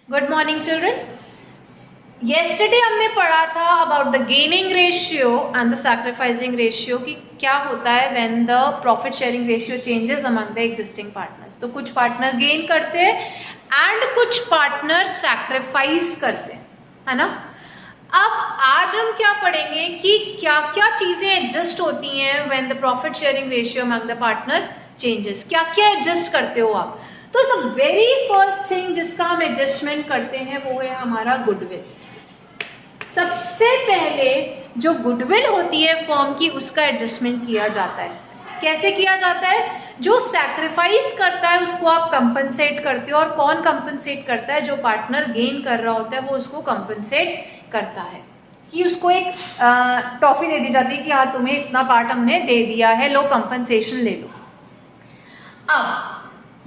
Good morning children. Yesterday हमने पढ़ा था about the gaining ratio and the sacrificing ratio कि क्या होता है when the profit sharing ratio changes among the existing partners. तो कुछ पार्टनर गेन करते हैं एंड कुछ पार्टनर सैक्रिफाइस करते हैं, है ना। अब आज हम क्या पढ़ेंगे कि क्या क्या चीजें एडजस्ट होती हैं when the profit sharing ratio among the partner changes. क्या क्या एडजस्ट करते हो आप। तो द वेरी फर्स्ट थिंग जिसका हम एडजस्टमेंट करते हैं वो है हमारा गुडविल। सबसे पहले जो गुडविल होती है फर्म की उसका एडजस्टमेंट किया जाता है। कैसे किया जाता है? जो सैक्रिफाइस करता है उसको आप कंपनसेट करते हो। और कौन कंपनसेट करता है? जो पार्टनर गेन कर रहा होता है वो उसको कंपनसेट करता है कि उसको एक टॉफी दे दी जाती है कि हाँ तुम्हें इतना पार्ट हमने दे दिया है, लो कंपनसेशन ले लो। अब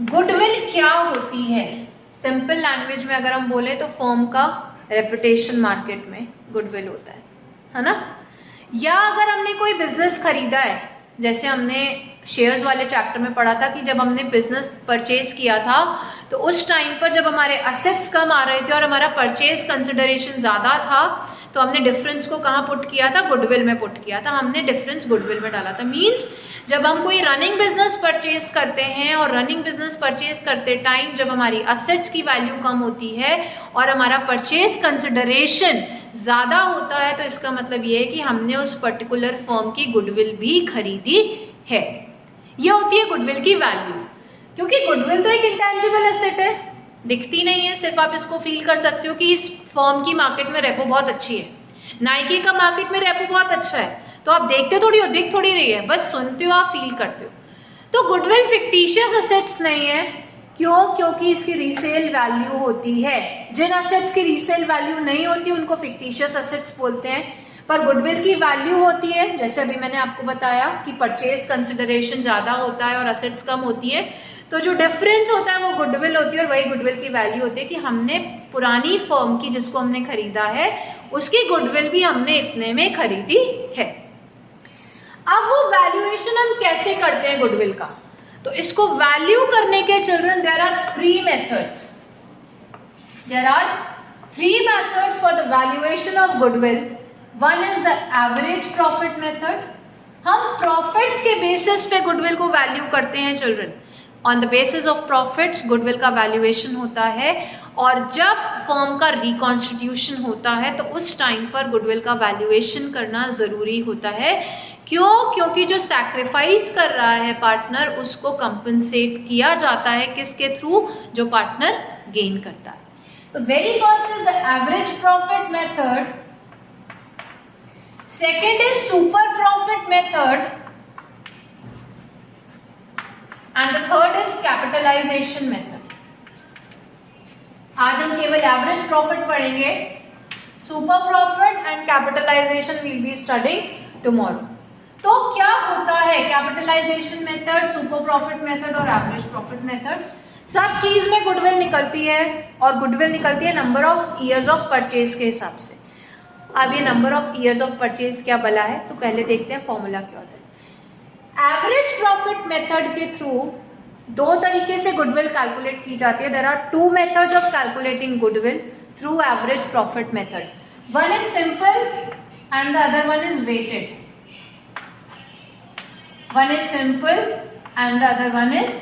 गुडविल क्या होती है? सिंपल लैंग्वेज में अगर हम बोले तो फर्म का रेपुटेशन मार्केट में गुडविल होता है ना। या अगर हमने कोई बिजनेस खरीदा है, जैसे हमने शेयर्स वाले चैप्टर में पढ़ा था कि जब हमने बिजनेस परचेज किया था तो उस टाइम पर जब हमारे असेट्स कम आ रहे थे और हमारा परचेज कंसिडरेशन ज्यादा था तो हमने डिफरेंस को कहाँ पुट किया था? गुडविल में पुट किया था। हमने डिफरेंस गुडविल में डाला था। मींस जब हम कोई रनिंग बिजनेस परचेज करते हैं और रनिंग बिजनेस परचेज करते टाइम जब हमारी असेट्स की वैल्यू कम होती है और हमारा परचेज कंसिडरेशन ज्यादा होता है तो इसका मतलब ये है कि हमने उस पर्टिकुलर फर्म की गुडविल भी खरीदी है। ये होती है गुडविल की वैल्यू। क्योंकि गुडविल तो एक इंटेंजिबल एसेट है, दिखती नहीं है, सिर्फ आप इसको फील कर सकते हो कि इस फर्म की मार्केट में रेपो बहुत अच्छी है, नाइकी का मार्केट में रेपो बहुत अच्छा है, तो आप देखते थोड़ी हो, दिख थोड़ी रही है, बस सुनते हो, आप फील करते हो। तो गुडविल फिक्टिशियस एसेट्स नहीं है। क्यों? क्योंकि इसकी रीसेल वैल्यू होती है। जिन एसेट्स की रीसेल वैल्यू नहीं होती उनको फिक्टिशियस एसेट्स बोलते हैं, पर गुडविल की वैल्यू होती है। जैसे अभी मैंने आपको बताया कि परचेज कंसिडरेशन ज्यादा होता है और एसेट्स कम होती है, तो जो डिफरेंस होता है वो गुडविल होती है और वही गुडविल की वैल्यू होती है कि हमने पुरानी फर्म की जिसको हमने खरीदा है उसकी गुडविल भी हमने इतने में खरीदी है। अब वो वैल्यूएशन हम कैसे करते हैं गुडविल का? तो इसको वैल्यू करने के children there are three methods. There are three methods for the valuation of goodwill. One is the average profit method. हम प्रॉफिट्स के बेसिस पे गुडविल को वैल्यू करते हैं children. On the basis of profits goodwill का valuation होता है और जब फर्म का रिकॉन्स्टिट्यूशन होता है तो उस टाइम पर गुडविल का वैल्यूएशन करना जरूरी होता है। क्यों? क्योंकि जो सैक्रिफाइस कर रहा है पार्टनर उसको कंपनसेट किया जाता है किसके थ्रू? जो पार्टनर गेन करता है। तो very first is the average profit method, second is super profit method and the third is capitalization method. आज हम केवल एवरेज प्रॉफिट पढ़ेंगे, super profit and capitalisation will be studying tomorrow. तो क्या होता है capitalisation method, super profit method और average profit method? सब चीज में गुडविल निकलती है और गुडविल निकलती है number of years of purchase के हिसाब से। अब ये number of years of purchase क्या बला है, तो पहले देखते हैं फॉर्मूला क्या होता है। एवरेज प्रॉफिट मेथड के थ्रू दो तरीके से गुडविल कैलकुलेट की जाती है। There are two methods of calculating goodwill through average profit method. One is simple and the other one is weighted. One is simple and the other one is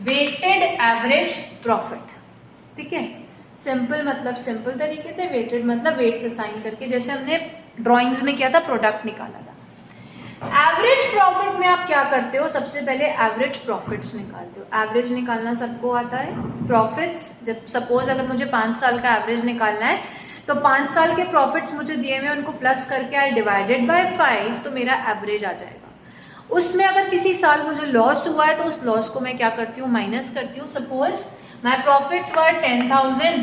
weighted average profit. ठीक है, simple मतलब simple तरीके से, weighted मतलब wait से sign करके, जैसे हमने ड्राइंग्स में किया था, प्रोडक्ट निकाला था। एवरेज प्रॉफिट में आप क्या करते हो? सबसे पहले एवरेज प्रॉफिट्स निकालते हो। एवरेज निकालना सबको आता है। प्रॉफिट्स, जब सपोज अगर मुझे 5 साल का एवरेज निकालना है तो 5 साल के प्रॉफिट्स मुझे दिए हुए उनको प्लस करके आई डिवाइडेड बाय 5 तो मेरा एवरेज आ जाएगा। उसमें अगर किसी साल मुझे लॉस हुआ है तो उस लॉस को मैं क्या करती हूँ? माइनस करती हूँ। Suppose my profits were 10,000,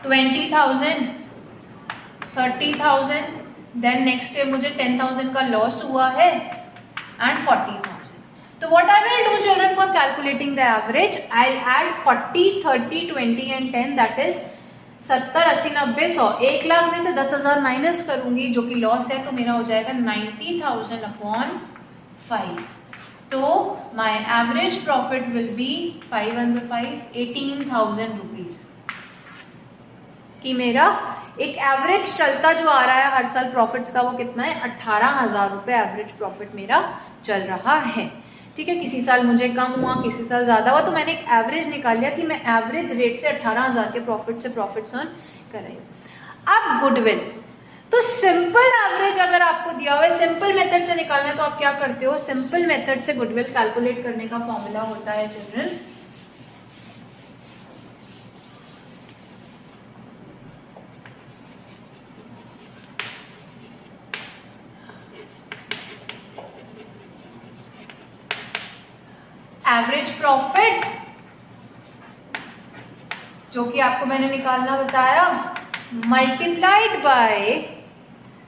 20,000, 30,000, then next year मुझे 10,000 का लॉस हुआ है एंड 40,000। तो what I will do children for calculating the average? I add 40, 30, 20 and 10, that is 70, 80, 90, 100। 1 lakh में से 10,000 माइनस करूंगी जो कि लॉस है, तो मेरा हो जाएगा 90,000 अपॉन 5। तो माई average profit will be 5 and 5, 18,000 rupees. कि मेरा एक एवरेज चलता जो आ रहा है हर साल प्रॉफिट्स का वो कितना है, 18,000 रुपए एवरेज प्रॉफिट मेरा चल रहा है। ठीक है, किसी साल मुझे कम हुआ, किसी साल ज्यादा हुआ, तो मैंने एक एवरेज निकाल लिया कि मैं एवरेज रेट से 18,000 के प्रॉफिट से प्रॉफिट्स अर्न कर रही हूँ। अब गुडविल, तो सिंपल एवरेज अगर आपको दिया हुआ है, सिंपल मेथड से निकालना है तो आप क्या करते हो, सिंपल मेथड से गुडविल कैलकुलेट करने का फॉर्मूला होता है चिल्ड्रन, एवरेज प्रॉफिट, जो कि आपको मैंने निकालना बताया, multiplied by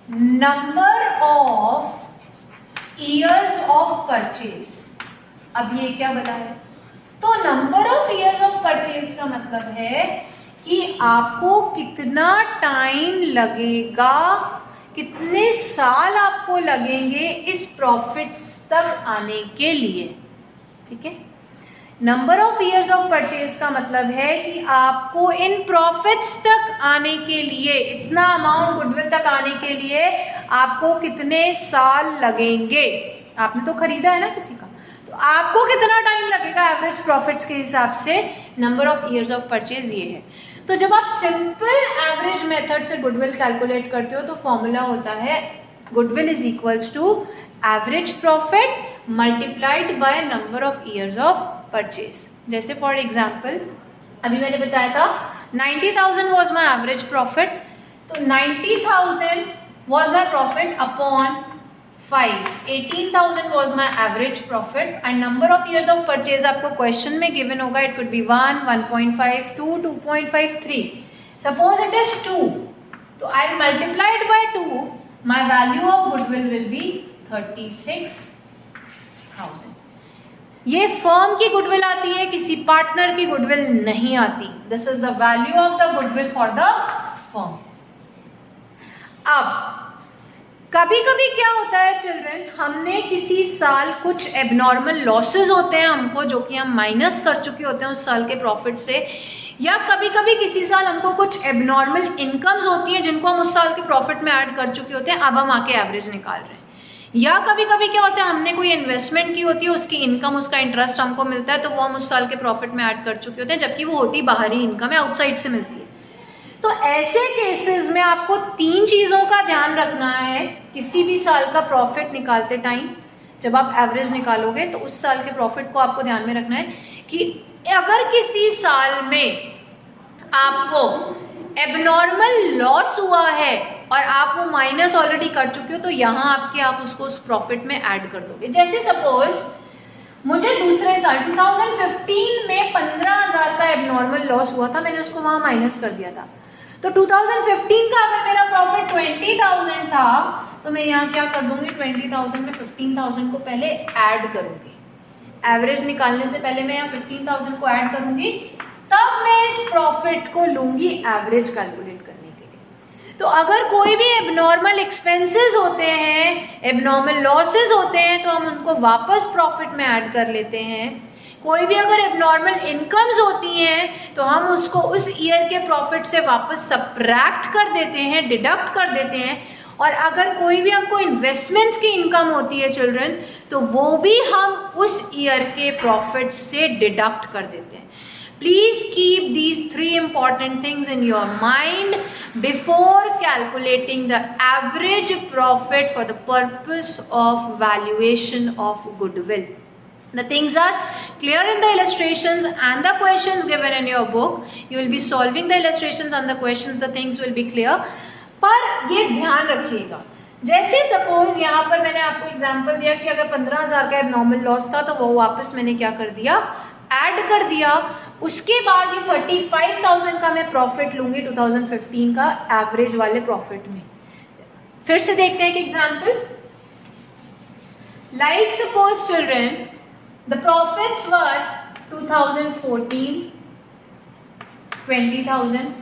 number of years of purchase. अब ये क्या बता है, तो number of years of purchase का मतलब है कि आपको कितना टाइम लगेगा, कितने साल आपको लगेंगे इस प्रॉफिट्स तक आने के लिए। ठीक है, number of years of purchase का मतलब है कि आपको इन प्रॉफिट्स तक आने के लिए, इतना अमाउंट गुडविल तक आने के लिए आपको कितने साल लगेंगे। आपने तो खरीदा है ना किसी का, तो आपको कितना टाइम लगेगा एवरेज प्रॉफिट्स के हिसाब से, number of years of purchase ये है। तो जब आप सिंपल एवरेज मेथड से गुडविल कैलकुलेट करते हो तो फॉर्मूला होता है goodwill is equals to average profit multiplied by number of years of purchase. जैसे फॉर एग्जाम्पल अभी मैंने बताया था 90,000 वॉज माई एवरेज प्रॉफिट, तो 90,000 was my profit upon 5, 18,000 was my average profit and number of years of purchase आपको question में given होगा, it could be 1, 1.5, 2, 2.5, 3, suppose it is 2, तो I will multiply it by 2, my value of goodwill will B 36,000। ये firm की goodwill आती है, किसी partner की गुडविल नहीं आती। This is the value of the goodwill for the firm. अब कभी कभी क्या होता है चिल्ड्रन, हमने किसी साल कुछ एबनॉर्मल लॉसेस होते हैं हमको, जो कि हम माइनस कर चुके होते हैं उस साल के प्रॉफिट से, या कभी कभी किसी साल हमको कुछ एबनॉर्मल इनकम्स होती हैं जिनको हम उस साल के प्रॉफिट में ऐड कर चुके होते हैं, अब हम आके एवरेज निकाल रहे हैं। या कभी कभी क्या होता है, हमने कोई इन्वेस्टमेंट की होती है, उसकी इनकम, उसका इंटरेस्ट हमको मिलता है, तो वो हम उस साल के प्रॉफिट में ऐड कर चुके होते हैं, जबकि वो होती बाहरी इनकम है, आउटसाइड से मिलती है। तो ऐसे केसेस में आपको 3 चीजों का ध्यान रखना है किसी भी साल का प्रॉफिट निकालते टाइम। जब आप एवरेज निकालोगे तो उस साल के प्रॉफिट को आपको ध्यान में रखना है कि अगर किसी साल में आपको एबनॉर्मल लॉस हुआ है और आप वो माइनस ऑलरेडी कर चुके हो, तो यहां आप उसको उस प्रॉफिट में ऐड कर दोगे। जैसे सपोज मुझे दूसरे साल 2015 में 15,000 का एबनॉर्मल लॉस हुआ था, मैंने उसको वहां माइनस कर दिया था, तो 2015 का अगर मेरा प्रॉफिट 20,000 था, तो मैं यहाँ क्या कर दूंगी, 20,000 में 15,000 को पहले ऐड करूंगी। एवरेज निकालने से पहले मैं यहाँ 15,000 को ऐड करूंगी, तब मैं इस प्रॉफिट को लूंगी एवरेज कैलकुलेट करने के लिए। तो अगर कोई भी एबनॉर्मल एक्सपेंसेस होते हैं, एबनॉर्मल लॉसेस होते हैं, तो हम उनको वापस प्रॉफिट में ऐड कर लेते हैं। कोई भी अगर एबनॉर्मल इनकम्स होती हैं तो हम उसको उस ईयर के प्रॉफिट से वापस सब्ट्रैक्ट कर देते हैं, डिडक्ट कर देते हैं। और अगर कोई भी हमको इन्वेस्टमेंट्स की इनकम होती है चिल्ड्रन, तो वो भी हम उस ईयर के प्रॉफिट से डिडक्ट कर देते हैं। Please keep these 3 important things in your mind before calculating the average profit for the purpose of valuation of goodwill. The things are clear in the illustrations and the questions given in your book. You will be solving the illustrations and the questions, the things will be clear. पर ये ध्यान रखिएगा, जैसे suppose यहाँ पर मैंने आपको example दिया कि अगर 15,000 का नॉर्मल लॉस था, तो वो वापस मैंने क्या कर दिया, ऐड कर दिया। उसके बाद ये 35,000 का मैं प्रॉफिट लूंगी 2015 का एवरेज वाले प्रॉफिट में। फिर से देखते हैं एक example. Like suppose children, the profits were 2014 20,000,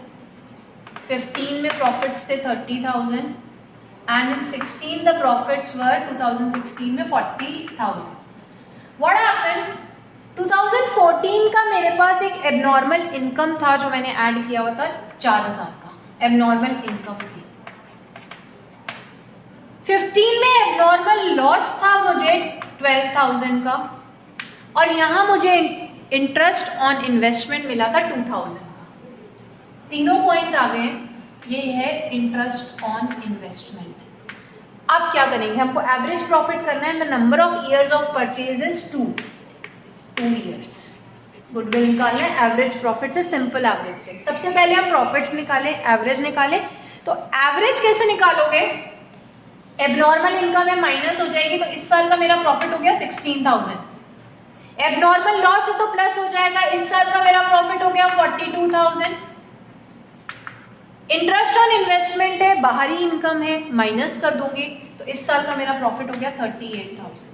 15 में प्रॉफिट्स थे 30,000 and in 16 the profits were 2016 में 40,000। व्हाट हैपेंड, 2014 का मेरे पास एक एबनॉर्मल इनकम था जो मैंने ऐड किया हुआ था 4,000 का, एबनॉर्मल इनकम थी। 15 में एबनॉर्मल लॉस था मुझे 12,000 का, और यहां मुझे इंटरेस्ट ऑन इन्वेस्टमेंट मिला था 2,000 का। तीनों पॉइंट्स आ गए। ये है इंटरेस्ट ऑन इन्वेस्टमेंट। अब क्या करेंगे, हमको एवरेज प्रॉफिट करना है। The number of years of purchase is 2 years. Goodwill निकालना है एवरेज प्रॉफिट से, सिंपल एवरेज से। सबसे पहले हम प्रॉफिट्स निकालें, एवरेज निकालें। तो एवरेज कैसे निकालोगे, एबनॉर्मल इनकम है माइनस हो जाएगी, तो इस साल का मेरा प्रॉफिट हो गया 16,000। एबनॉर्मल लॉस है तो प्लस हो जाएगा, इस साल का मेरा प्रॉफिट हो गया 42,000। इंटरेस्ट ऑन इन्वेस्टमेंट है, बाहरी इनकम है, माइनस कर दूंगी, तो इस साल का मेरा प्रॉफिट हो गया 38,000।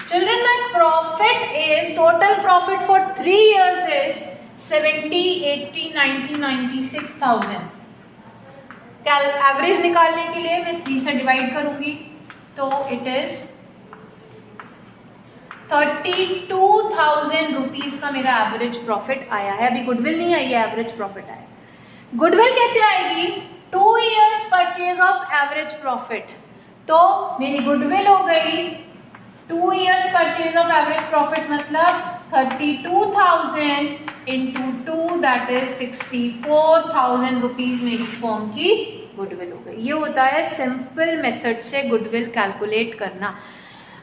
Children, my profit is, total profit for 3 years is 70, 80, 90, 96,000। Average निकालने के लिए मैं 3 से डिवाइड करूंगी, तो इट इज 32,000 रुपीज का मेरा एवरेज प्रॉफिट आया है। अभी गुडविल नहीं आई है, एवरेज प्रॉफिट आया। गुडविल कैसे आएगी, 2 years purchase of average profit, तो मेरी गुडविल हो गई 2 years purchase of average profit, मतलब 32,000 इंटू 2 दैट इज 64,000 रुपीज मेरी फर्म की गुडविल हो गई। ये होता है सिंपल मेथड से गुडविल कैलकुलेट करना।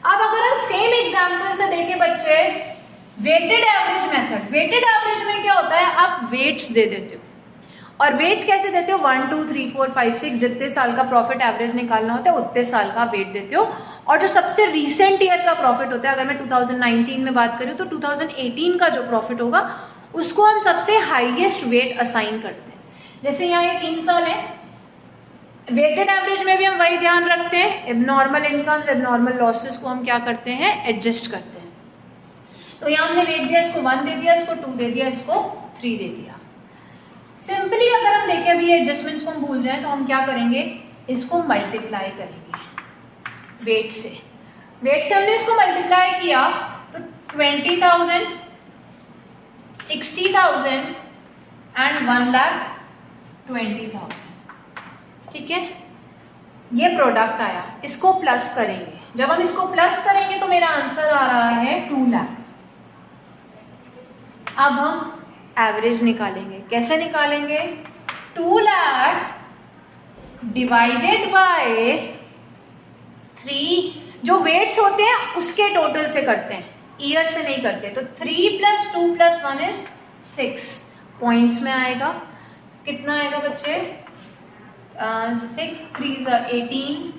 अब अगर हम सेम एग्जांपल से देखें बच्चे, weighted average method. Weighted average में क्या होता है, आप वेट्स दे देते हो, और वेट कैसे देते हो, 1 2 3 4 5 6 जितने साल का प्रॉफिट एवरेज निकालना होता है उतने साल का वेट देते हो। और जो सबसे रीसेंट ईयर का प्रॉफिट होता है, अगर मैं 2019 में बात करूं तो 2018 का जो प्रॉफिट होगा उसको हम सबसे हाईएस्ट वेट असाइन करते हैं। जैसे यहाँ ये 3 साल है, वेटेड एवरेज में भी हम वही ध्यान रखते हैं, एबनॉर्मल इनकम्स, एबनॉर्मल लॉसेस को हम क्या करते हैं, एडजस्ट करते हैं। तो यहाँ हमने वेट दिया, इसको 1 दे दिया, इसको 2 दे दिया, इसको 3 दे दिया। सिंपली अगर हम देखें, अभी एडजस्टमेंट्स को हम भूल जाए तो हम क्या करेंगे, इसको मल्टीप्लाई करेंगे वेट से। वेट से हमने इसको मल्टीप्लाई किया तो 20,000, 60,000 एंड 1,20,000। ठीक है, ये प्रोडक्ट आया, इसको प्लस करेंगे। जब हम इसको प्लस करेंगे तो मेरा आंसर आ रहा है 2 लाख। अब हम एवरेज निकालेंगे, कैसे निकालेंगे, 2 लाख डिवाइडेड बाय 3, जो वेट्स होते हैं उसके टोटल से करते हैं, ईयर से नहीं करते। तो 3 + 2 + 1 इज 6 पॉइंट्स में आएगा। कितना आएगा बच्चे, 6 3 18,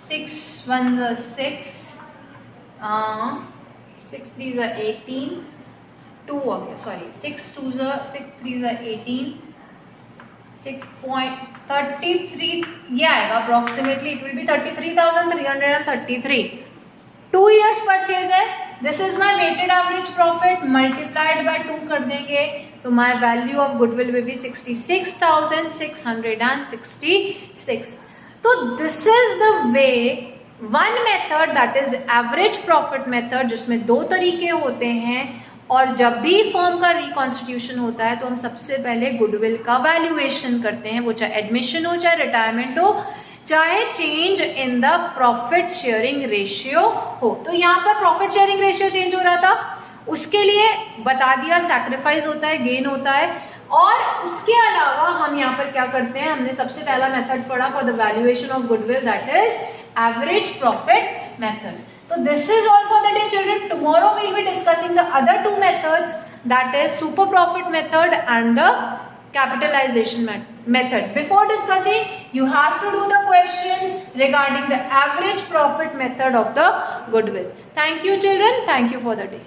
6 1 6, 6 3 18, 2 हो गया, सॉरी 6 2 6 3 18, 6.33 ये आएगा approximately, it will be 33,333। 2 years purchase है, this is my weighted average profit, multiplied by 2 कर देंगे तो my value of goodwill will be 66,666। तो this is the way, one method that is average profit method, जिसमें 2 तरीके होते हैं। और जब भी फर्म का रिकॉन्स्टिट्यूशन होता है तो हम सबसे पहले गुडविल का वैल्यूएशन करते हैं, वो चाहे एडमिशन हो, चाहे रिटायरमेंट हो, चाहे change in the profit sharing ratio हो। तो यहाँ पर प्रॉफिट शेयरिंग रेशियो चेंज हो रहा था, उसके लिए बता दिया सैक्रिफाइस होता है, गेन होता है। और उसके अलावा हम यहाँ पर क्या करते हैं, हमने सबसे पहला मेथड पढ़ा for the valuation of goodwill, that is average profit method. So this is all for the day, children. Tomorrow we will be discussing the other 2 methods, that is super profit method and the capitalization method. Before discussing, you have to do the questions regarding the average profit method of the goodwill. Thank you, children. Thank you for the day.